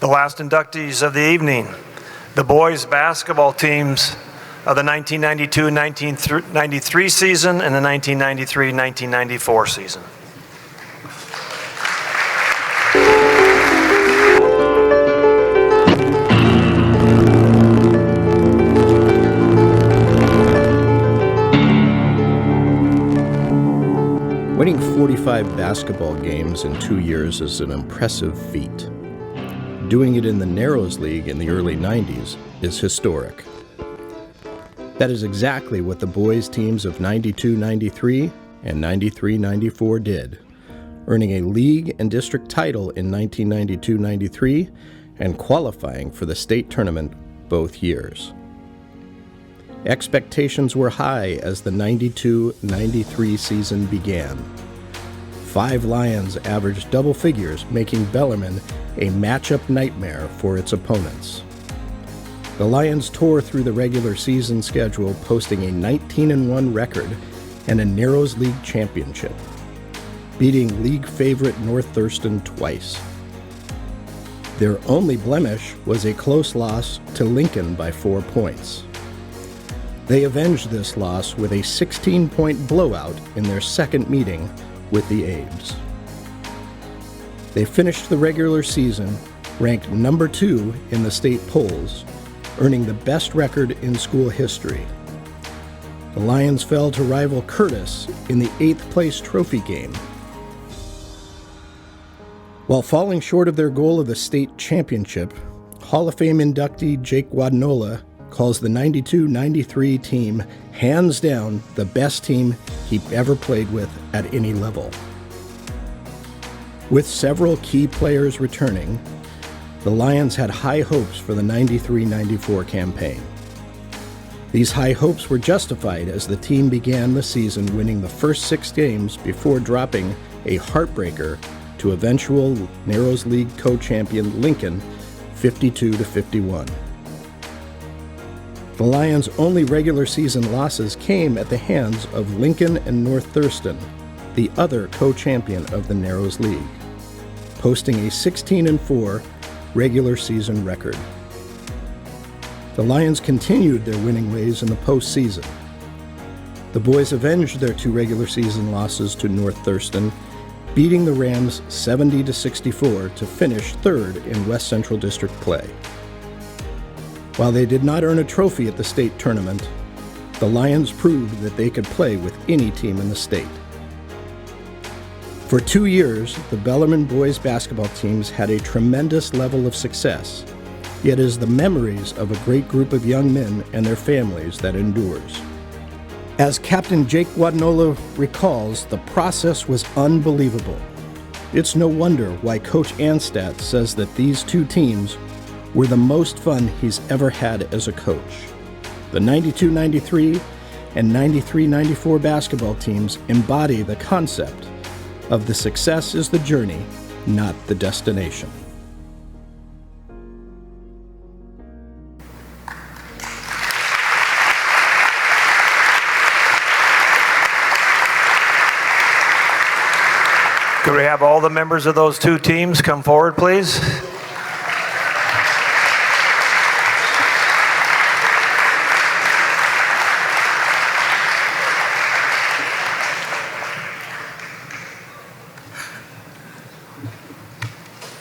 The last inductees of the evening, the boys basketball teams of the 1992-1993 season and the 1993-1994 season. Winning 45 basketball games in 2 years is an impressive feat. Doing it in the Narrows League in the early 90s is historic. That is exactly what the boys' teams of 92-93 and 93-94 did, earning a league and district title in 1992-93 and qualifying for the state tournament both years. Expectations were high as the 92-93 season began. 5 Lions averaged double figures, making Bellarmine a matchup nightmare for its opponents. The Lions tore through the regular season schedule, posting a 19-1 record and a Narrows League championship, beating league favorite North Thurston twice. Their only blemish was a close loss to Lincoln by 4 points. They avenged this loss with a 16-point blowout in their second meeting with the Abes. They finished the regular season ranked number 2 in the state polls, earning the best record in school history. The Lions fell to rival Curtis in the 8th place trophy game. While falling short of their goal of the state championship, Hall of Fame inductee Jake Wadnola calls the 92-93 team hands down the best team he ever played with at any level. With several key players returning, the Lions had high hopes for the 93-94 campaign. These high hopes were justified as the team began the season winning the first 6 games before dropping a heartbreaker to eventual Narrows League co-champion Lincoln 52-51. The Lions' only regular season losses came at the hands of Lincoln and North Thurston, the other co-champion of the Narrows League, posting a 16-4 regular season record. The Lions continued their winning ways in the postseason. The boys avenged their 2 regular season losses to North Thurston, beating the Rams 70-64 to finish 3rd in West Central District play. While they did not earn a trophy at the state tournament, the Lions proved that they could play with any team in the state. For 2 years, the Bellarmine boys basketball teams had a tremendous level of success, yet it is the memories of a great group of young men and their families that endures. As Captain Jake Wadnola recalls, the process was unbelievable. It's no wonder why Coach Anstadt says that these 2 teams were the most fun he's ever had as a coach. The 92-93 and 93-94 basketball teams embody the concept of the success is the journey, not the destination. Could we have all the members of those 2 teams come forward, please?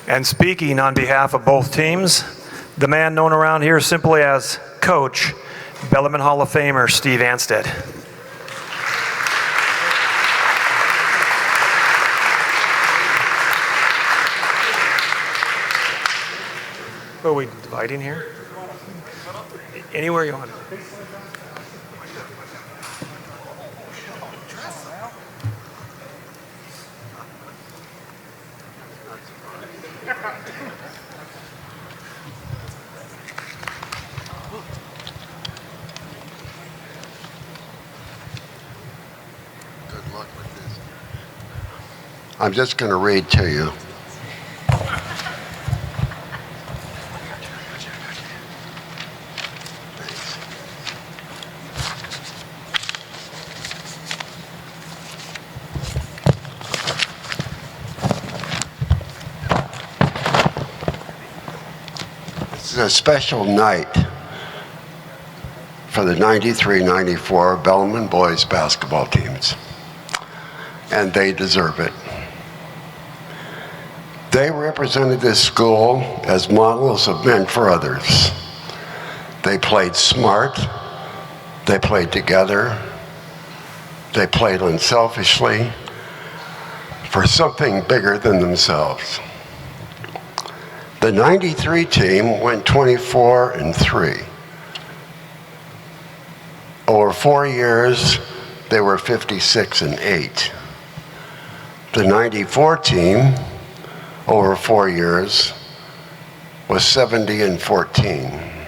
And speaking on behalf of both teams, the man known around here simply as Coach, Bellarmine Hall of Famer Steve Anstead. Are we dividing here? Anywhere you want. Good luck with this. I'm just going to read to you. is a special night for the 93-94 Bellarmine boys basketball teams, and they deserve it. They represented this school as models of men for others. They played smart, they played together, they played unselfishly for something bigger than themselves. The 93 team went 24-3. Over 4 years, they were 56-8. The 94 team, over 4 years, was 70-14.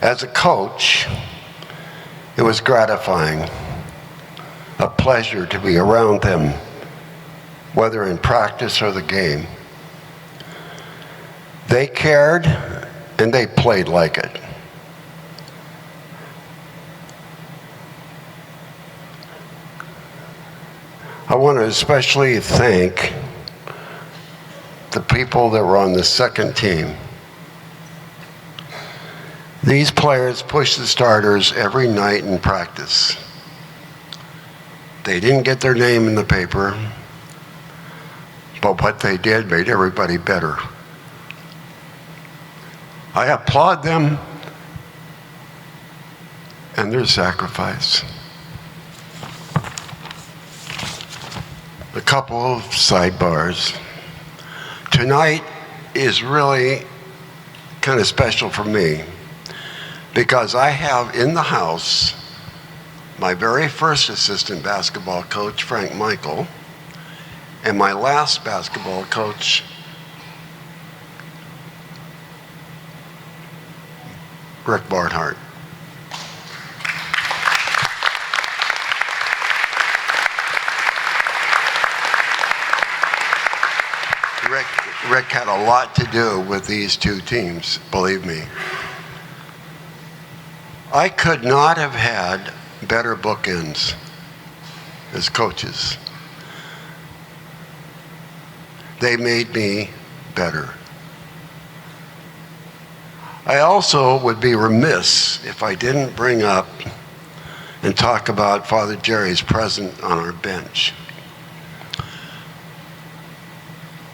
As a coach, it was gratifying, a pleasure to be around them, whether in practice or the game. They cared and they played like it. I want to especially thank the people that were on the second team. These players pushed the starters every night in practice. They didn't get their name in the paper, but what they did made everybody better. I applaud them and their sacrifice. A couple of sidebars. Tonight is really kind of special for me because I have in the house my very first assistant basketball coach, Frank Michael, and my last basketball coach, Rick Barnhart. Rick had a lot to do with these two teams, believe me. I could not have had better bookends as coaches. They made me better. I also would be remiss if I didn't bring up and talk about Father Jerry's presence on our bench.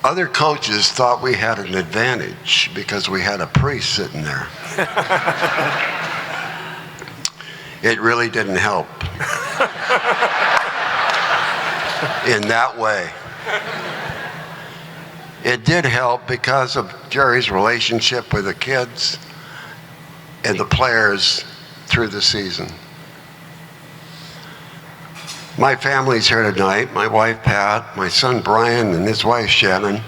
Other coaches thought we had an advantage because we had a priest sitting there. It really didn't help in that way. It did help because of Jerry's relationship with the kids and the players through the season. My family's here tonight, my wife Pat, my son Brian and his wife Shannon,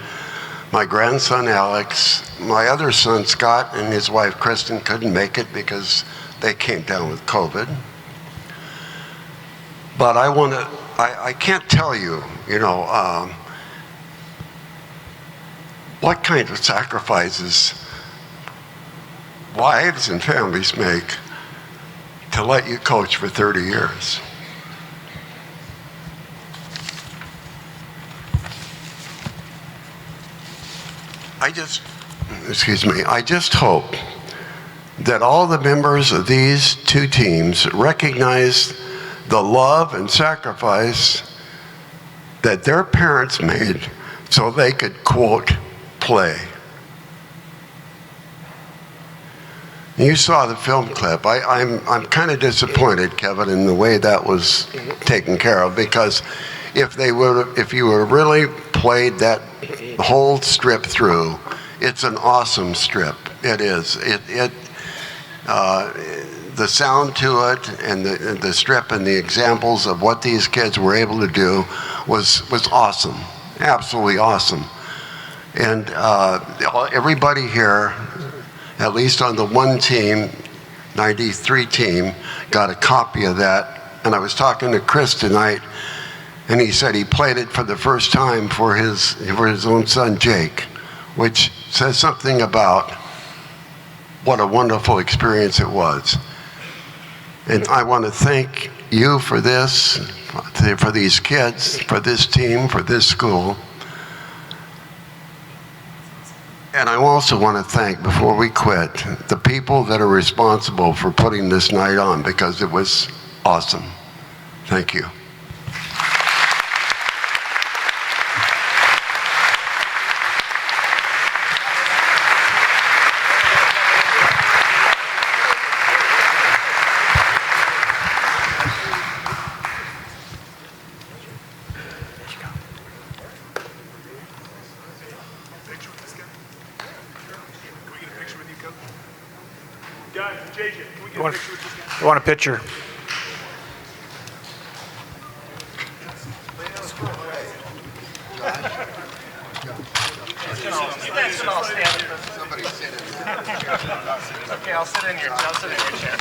my grandson Alex, my other son Scott and his wife Kristen couldn't make it because they came down with COVID. But I can't tell you, what kind of sacrifices wives and families make to let you coach for 30 years. I just hope that all the members of these two teams recognize the love and sacrifice that their parents made so they could, quote, play. You saw the film clip. I'm kind of disappointed, Kevin, in the way that was taken care of, because if you would have really played that whole strip through, it's an awesome strip. It is. The sound to it and the strip and the examples of what these kids were able to do was awesome, absolutely awesome. And everybody here, at least on the one team, 93 team, got a copy of that. And I was talking to Chris tonight, and he said he played it for the first time for his own son Jake, which says something about what a wonderful experience it was. And I want to thank you for this, for these kids, for this team, for this school. And I also want to thank, before we quit, the people that are responsible for putting this night on, because it was awesome. Thank you. Guys, JJ, can we get a picture with this guy? You want a picture? Somebody sit in there. Okay, I'll sit in your chair.